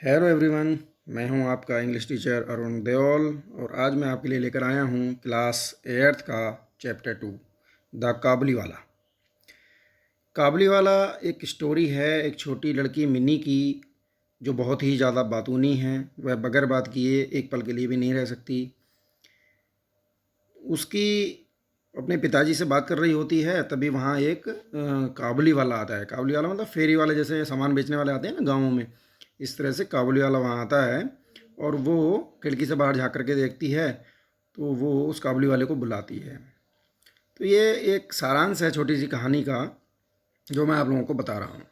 Hello everyone. मैं हूं आपका इंग्लिश टीचर अरुण देओल और आज मैं आपके लिए लेकर आया हूं क्लास 8th का चैप्टर 2 द काबुलीवाला। काबुलीवाला एक स्टोरी है एक छोटी लड़की मिनी की जो बहुत ही ज़्यादा बातूनी है। वह बगैर बात किए एक पल के लिए भी नहीं रह सकती। उसकी अपने पिताजी से बात कर रही होती है, तभी वहाँ एक काबुली वाला आता है। काबुली वाला मतलब फेरी वाले, जैसे सामान बेचने वाले आते हैं ना गाँवों में, इस तरह से काबुली वाला वहाँ आता है और वो खिड़की से बाहर झाँक करके देखती है तो वो उस काबुली वाले को बुलाती है। तो ये एक सारांश है छोटी सी कहानी का जो मैं आप लोगों को बता रहा हूँ।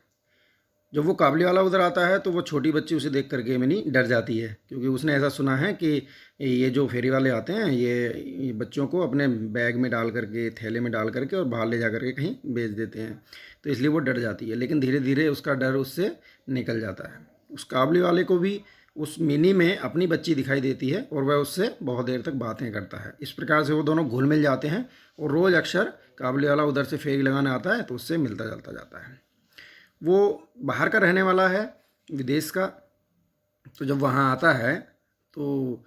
जब वो काबुली वाला उधर आता है तो वो छोटी बच्ची उसे देख करके मिनी डर जाती है, क्योंकि उसने ऐसा सुना है कि ये जो फेरी वाले आते हैं ये बच्चों को अपने बैग में डाल करके, थैले में डाल करके और बाहर ले जा करके कहीं बेच देते हैं। तो इसलिए वो डर जाती है, लेकिन धीरे धीरे उसका डर उससे निकल जाता है। उस काबुली वाले को भी उस मिनी में अपनी बच्ची दिखाई देती है और वह उससे बहुत देर तक बातें करता है। इस प्रकार से वो दोनों घुल मिल जाते हैं और रोज़ अक्सर काबुली वाला उधर से फेरी लगाने आता है तो उससे मिलता जुलता जाता है। वो बाहर का रहने वाला है, विदेश का। तो जब वहाँ आता है तो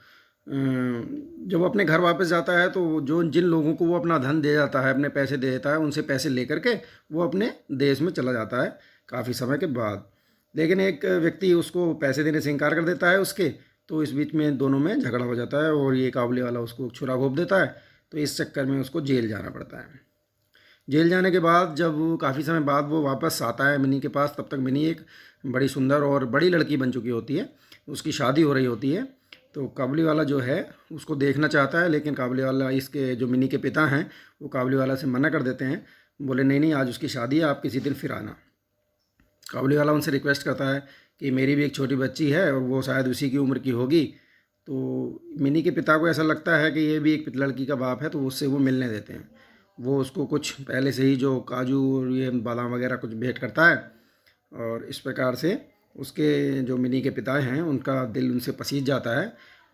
जब वो अपने घर वापस जाता है तो जो जिन लोगों को वो अपना धन दे जाता है, अपने पैसे दे देता है, उनसे पैसे लेकर के वो अपने देश में चला जाता है काफ़ी समय के बाद। लेकिन एक व्यक्ति उसको पैसे देने से इनकार कर देता है उसके। तो इस बीच में दोनों में झगड़ा हो जाता है और ये काबुली वाला उसको छुरा घोंप देता है। तो इस चक्कर में उसको जेल जाना पड़ता है। जेल जाने के बाद जब काफ़ी समय बाद वो वापस आता है मिनी के पास, तब तक मिनी एक बड़ी सुंदर और बड़ी लड़की बन चुकी होती है। उसकी शादी हो रही होती है। तो काबुली वाला जो है उसको देखना चाहता है, लेकिन काबुली वाला, इसके जो मिनी के पिता हैं, वो काबुली वाला से मना कर देते हैं। बोले नहीं नहीं, आज उसकी शादी है, आप किसी दिन फिर आना। काबुली वाला उनसे रिक्वेस्ट करता है कि मेरी भी एक छोटी बच्ची है और वो शायद उसी की उम्र की होगी। तो मिनी के पिता को ऐसा लगता है कि ये भी एक लड़की का बाप है, तो उससे वो मिलने देते हैं। वो उसको कुछ पहले से ही जो काजू और ये बादाम वगैरह कुछ भेंट करता है और इस प्रकार से उसके जो मिनी के पिता हैं उनका दिल उनसे पसीज जाता है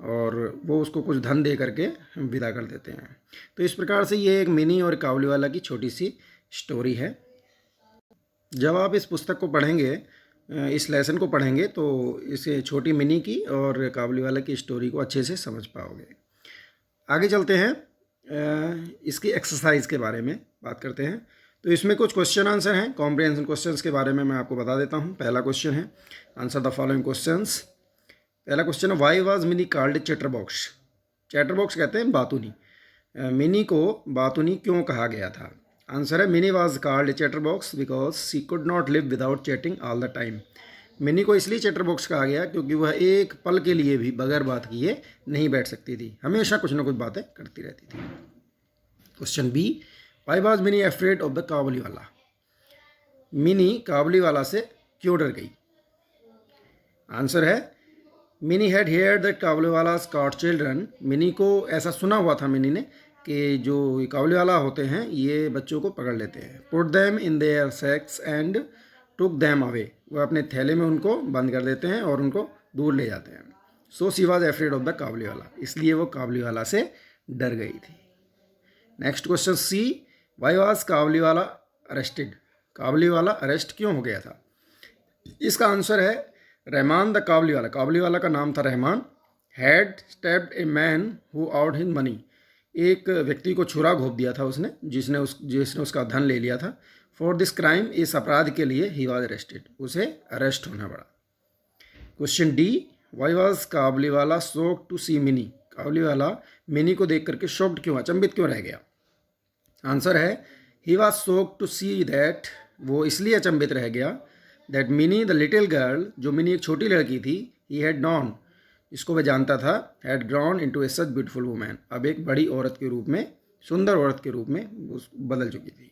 और वो उसको कुछ धन दे करके विदा कर देते हैं। तो इस प्रकार से ये एक मिनी और काबुली वाला की छोटी सी स्टोरी है। जब आप इस पुस्तक को पढ़ेंगे, इस लेसन को पढ़ेंगे, तो इसे छोटी मिनी की और काबुली वाला की स्टोरी को अच्छे से समझ पाओगे। आगे चलते हैं, इसकी एक्सरसाइज के बारे में बात करते हैं। तो इसमें कुछ क्वेश्चन आंसर हैं, कॉम्प्रिहेंशन क्वेश्चंस के बारे में मैं आपको बता देता हूँ। पहला क्वेश्चन है, आंसर द फॉलोइंग क्वेश्चंस। पहला क्वेश्चन है, Y was mini called chatterbox. Chatterbox कहते हैं बातूनी। मिनी को बातूनी क्यों कहा गया था? आंसर है, Mini was called chatterbox because she could not live without chatting all the time. Mini को इसलिए चैटरबॉक्स कहा गया क्योंकि वह एक पल के लिए भी बगैर बात किए नहीं बैठ सकती थी, हमेशा कुछ ना कुछ बातें करती रहती थी। Question B, why was Mini afraid of the Kabuliwala. Mini काबुली वाला से क्यों डर गई? आंसर है, मिनी हैड हेयर दैट काबुली वाला कॉट चिल्ड्रन। मिनी को ऐसा सुना हुआ था मिनी ने कि जो काबुली वाला होते हैं ये बच्चों को पकड़ लेते हैं। Put them in their sacks and took them away. वह अपने थैले में उनको बंद कर देते हैं और उनको दूर ले जाते हैं। So she was afraid of the Kabuliwala, इसलिए वो काबुली वाला से डर गई थी। Next question C, why was Kabuliwala arrested. काबुली वाला अरेस्ट क्यों हो गया था? इसका आंसर है, रहमान द काबुली वाला। काबुली वाला का नाम था Rahman. Had stepped a man who out his money. एक व्यक्ति को छुरा घोंप दिया था उसने, जिसने उसका धन ले लिया था। फॉर दिस क्राइम, इस अपराध के लिए ही वॉज अरेस्टेड, उसे अरेस्ट होना पड़ा। क्वेश्चन डी, वाई वॉज काबुली वाला शॉक्ड टू सी मिनी। काबुली वाला मिनी को देख करके शॉक्ड क्यों, अचंभित क्यों रह गया? आंसर है, he was shocked to see that, वो इसलिए अचंभित रह गया, that Mini the little girl, जो मिनी एक छोटी लड़की थी, ही हैड नॉन, इसको वह जानता था, had grown into a such beautiful woman, अब एक बड़ी औरत के रूप में, सुंदर औरत के रूप में उस बदल चुकी थी।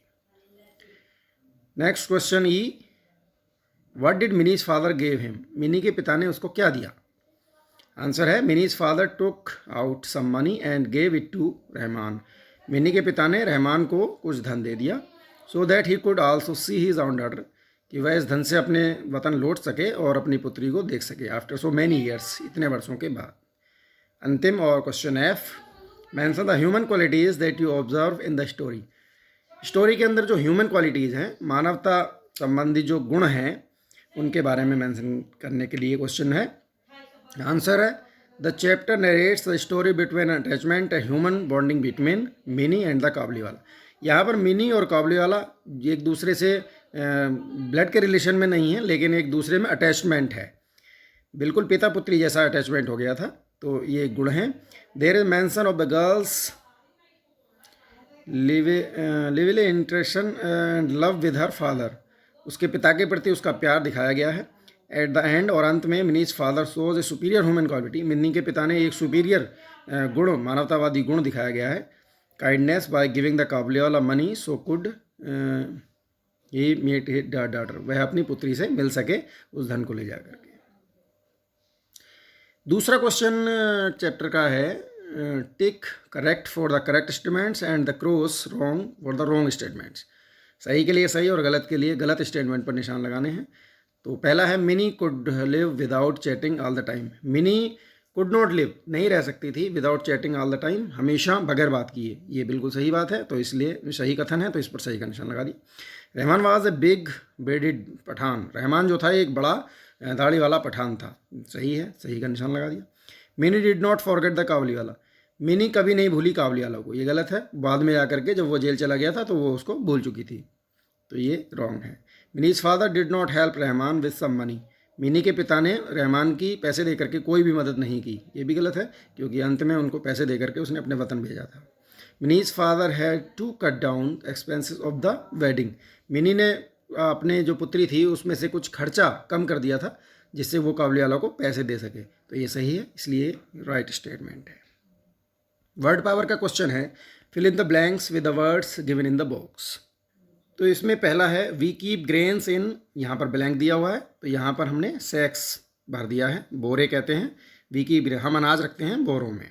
Next question E, what did Mini's father gave him. Mini के पिता ने उसको क्या दिया? आंसर है, Mini's father took out some money and gave it to Rahman. Mini के पिता ने रहमान को कुछ धन दे दिया, so that he could also see his own daughter, कि वह इस धन से अपने वतन लौट सके और अपनी पुत्री को देख सके आफ्टर सो मैनी ईयर्स, इतने वर्षों के बाद। अंतिम और question F, mention the human qualities that you observe in the story. Story के अंदर जो ह्यूमन क्वालिटीज़ हैं, मानवता संबंधी जो गुण हैं, उनके बारे में मेंशन करने के लिए क्वेश्चन है। आंसर है the chapter narrates the story between attachment human bonding between mini and the Kabuliwala. यहाँ पर मिनी और काबुलीवाला एक दूसरे से ब्लड के रिलेशन में नहीं है, लेकिन एक दूसरे में अटैचमेंट है, बिल्कुल पिता पुत्री जैसा अटैचमेंट हो गया था। तो ये गुण हैं। There is mention of the girls lively interaction and love with her father. उसके पिता के प्रति उसका प्यार दिखाया गया है। एट द एंड और अंत में मिनीज फादर शोज ए सुपीरियर ह्यूमन क्वालिटी। मिनी के पिता ने एक सुपीरियर गुण, मानवतावादी गुण दिखाया गया है। Kindness by giving the Kabuliwala money so could he meet his daughter. वह अपनी पुत्री से मिल सके उस धन को ले जा करके। दूसरा क्वेश्चन चैप्टर का है tick correct for the correct statements and the cross wrong for the wrong statements. सही के लिए सही और गलत के लिए गलत स्टेटमेंट पर निशान लगाने हैं। तो पहला है mini could live without chatting all the time. Mini could not live, नहीं रह सकती थी, without chatting all the time, हमेशा बगैर बात किए। ये बिल्कुल सही बात है, तो इसलिए सही कथन है, तो इस पर सही का निशान लगा दिया। Rahman was a big bearded Pathan. Rahman जो था एक बड़ा दाढ़ी वाला पठान था। सही है, सही का निशान लगा दिया। Mini did not forget the Kabuliwala. Mini कभी नहीं भूली काबुलीवाला को। ये गलत है, बाद में आकर के जब वो जेल चला गया था तो वो उसको भूल चुकी थी, तो ये रॉन्ग है। Mini's father did not help Rahman with some money. Mini के पिता ने रहमान की पैसे दे करके कोई भी मदद नहीं की। ये भी गलत है, क्योंकि अंत में उनको पैसे दे करके उसने अपने वतन भेजा था। Mini's father had to cut down expenses of the wedding. Mini ने अपने जो पुत्री थी उसमें से कुछ खर्चा कम कर दिया था, जिससे वो काबुलीवाला को पैसे दे सके। तो ये सही है, इसलिए राइट स्टेटमेंट है। वर्ड पावर का क्वेश्चन है fill in the blanks with the words given in the box. तो इसमें पहला है वी कीप ग्रेन्स इन, यहाँ पर ब्लैंक दिया हुआ है, तो यहाँ पर हमने सेक्स भर दिया है। बोरे कहते हैं वी कीप, हम अनाज रखते हैं बोरों में।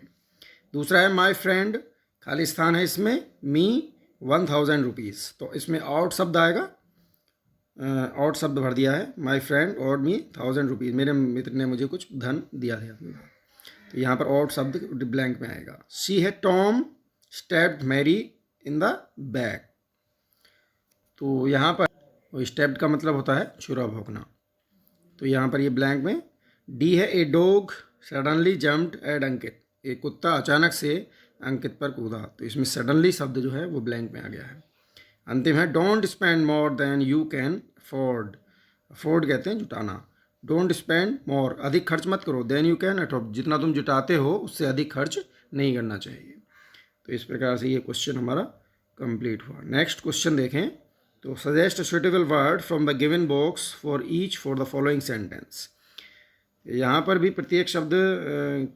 दूसरा है माई फ्रेंड, खाली स्थान है इसमें, मी 1000 रुपीज़, तो इसमें आउट शब्द आएगा, आउट शब्द भर दिया है माई फ्रेंड और मी 1000 रुपीज़, मेरे मित्र ने मुझे कुछ धन दिया था, तो यहाँ पर आउट शब्द ब्लैंक में आएगा। सी है Tom stabbed Mary in the back, तो यहाँ पर स्टेप्ड का मतलब होता है छुरा भोंकना, तो यहाँ पर ये ब्लैंक में। डी है a dog suddenly jumped at Ankit. एक कुत्ता अचानक से अंकित पर कूदा, तो इसमें सडनली शब्द जो है वो ब्लैंक में आ गया है। अंतिम है don't spend more than you can afford. Afford कहते हैं जुटाना। डोंट स्पेंड मोर, अधिक खर्च मत करो, देन यू कैन अफोर्ड, जितना तुम जुटाते हो उससे अधिक खर्च नहीं करना चाहिए। तो इस प्रकार से ये क्वेश्चन हमारा कंप्लीट हुआ। नेक्स्ट क्वेश्चन देखें, तो suggest suitable word from the given box for each for the following sentence. यहाँ पर भी प्रत्येक शब्द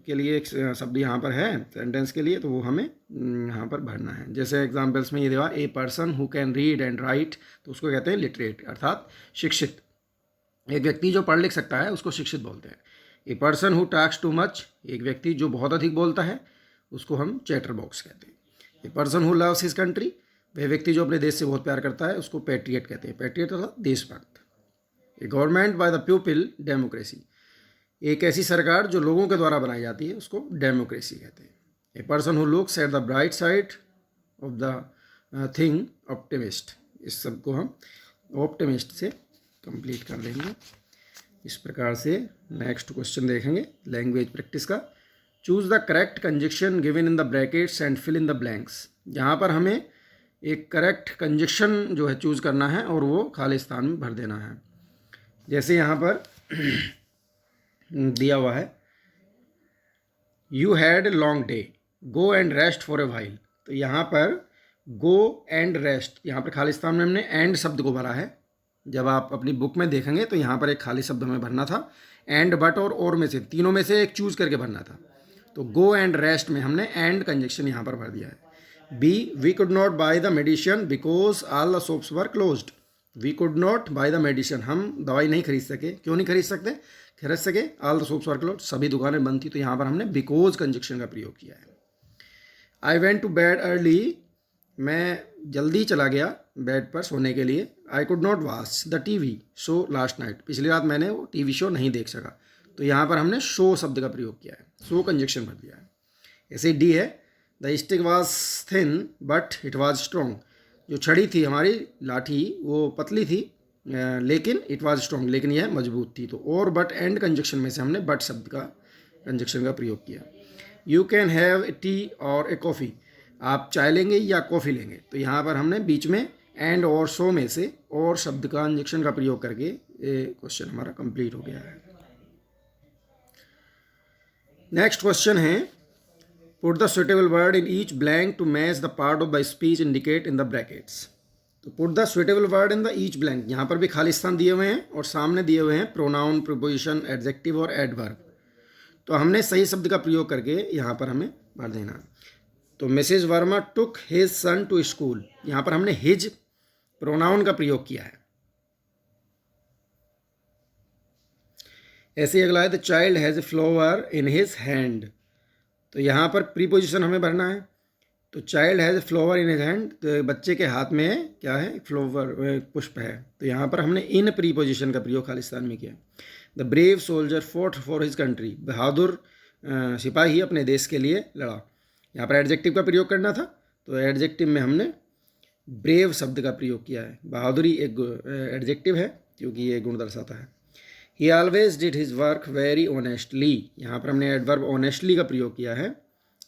के लिए एक शब्द यहाँ पर है सेंटेंस के लिए, तो वो हमें यहाँ पर भरना है। जैसे एग्जांपल्स में ये देवा a person who can read and right, तो उसको कहते हैं लिटरेट, अर्थात शिक्षित। एक व्यक्ति जो पढ़ लिख सकता है उसको शिक्षित बोलते हैं। A person who talks too much, एक व्यक्ति जो बहुत अधिक बोलता है उसको हम चैटर बॉक्स कहते हैं। A person who loves his country, वह व्यक्ति जो अपने देश से बहुत प्यार करता है उसको पैट्रियट कहते हैं। पैट्रियट अर्थात देशभक्त। A government by the people democracy, एक ऐसी सरकार जो लोगों के द्वारा बनाई जाती है उसको डेमोक्रेसी कहते हैं। A person who looks at the bright side of the thing optimist, इस सब को हम ऑप्टिमिस्ट से कंप्लीट कर लेंगे। इस प्रकार से नेक्स्ट क्वेश्चन देखेंगे लैंग्वेज प्रैक्टिस का। Choose the correct conjunction given in the brackets and fill in the blanks. यहाँ पर हमें एक करेक्ट कंजक्शन जो है चूज़ करना है और वो खाली स्थान में भर देना है। जैसे यहाँ पर दिया हुआ है you had long day, go and rest for a while, तो यहाँ पर गो एंड रेस्ट, यहाँ पर खाली स्थान में हमने एंड शब्द को भरा है। जब आप अपनी बुक में देखेंगे तो यहाँ पर एक खाली शब्द हमें भरना था, एंड बट और में से, तीनों में से एक चूज़ करके भरना था। तो गो एंड रेस्ट में हमने एंड कंजक्शन यहाँ पर भर दिया है। B we could not buy the medicine because all the shops were closed. We could not buy the medicine, हम दवाई नहीं खरीद सके। क्यों नहीं खरीद सके? All the shops were closed, सभी दुकानें बंद थी, तो यहाँ पर हमने बिकॉज कंजक्शन का प्रयोग किया है। I went to bed early, मैं जल्दी चला गया बेड पर सोने के लिए। I could not watch the TV show last night, पिछली रात मैंने वो टीवी शो नहीं देख सका, तो यहाँ पर हमने शो शब्द का प्रयोग किया है, शो कंजक्शन भर दिया है। ऐसे डी है the stick was thin but it was strong, जो छड़ी थी हमारी लाठी वो पतली थी लेकिन इट वॉज स्ट्रॉन्ग, लेकिन यह मजबूत थी। तो और बट एंड कंजक्शन में से हमने बट शब्द का कंजक्शन का प्रयोग किया। You can have A T और ए कॉफ़ी, आप चाय लेंगे या कॉफ़ी लेंगे। तो यहाँ पर हमने बीच में एंड और सो में से और शब्द का कंजक्शन का प्रयोग करके ये क्वेश्चन हमारा कंप्लीट हो गया है। नेक्स्ट क्वेश्चन है, put the suitable word in each blank to match the part of the speech indicate in the brackets. तो put the suitable word in the each blank, यहाँ पर भी खाली स्थान दिए हुए हैं और सामने दिए हुए हैं प्रोनाउन, प्रीपोजिशन, एडजेक्टिव और एडवर्ब। तो हमने सही शब्द का प्रयोग करके यहाँ पर हमें भर देना। तो Mrs Verma took his son to school, यहाँ पर हमने हिज प्रोनाउन का प्रयोग किया है। ऐसे ही अगला है, the child has a flower in his hand. तो यहाँ पर प्रीपोजिशन हमें भरना है। तो child has a flower in his hand, तो बच्चे के हाथ में क्या है, फ्लावर, पुष्प है। तो यहाँ पर हमने इन प्रीपोजिशन का प्रयोग खालिस्तान में किया। The brave soldier fought for his country, बहादुर सिपाही अपने देश के लिए लड़ा। यहाँ पर एडजेक्टिव का प्रयोग करना था, तो एडजेक्टिव में हमने ब्रेव शब्द का प्रयोग किया है। बहादुरी एक एडजेक्टिव है क्योंकि ये गुण दर्शाता है। ही always did his work very honestly, यहाँ पर हमने एडवर्ब ऑनेस्टली का प्रयोग किया है,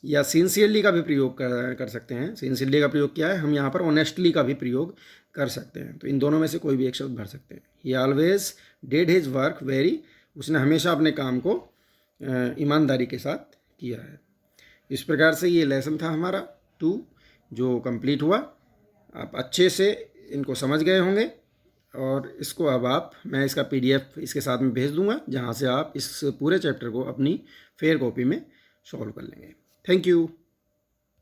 या सिंसियरली का भी प्रयोग कर सकते हैं। सिंसियरली का प्रयोग किया है, हम यहाँ पर ऑनेस्टली का भी प्रयोग कर सकते हैं। तो इन दोनों में से कोई भी एक शब्द भर सकते हैं। ही always did his work very, उसने हमेशा अपने काम को ईमानदारी के साथ किया है। इस प्रकार से ये लेसन था हमारा 2 जो कंप्लीट हुआ। आप अच्छे से इनको समझ गए होंगे और इसको अब मैं इसका PDF इसके साथ में भेज दूंगा, जहाँ से आप इस पूरे चैप्टर को अपनी फेयर कॉपी में सॉल्व कर लेंगे। Thank you.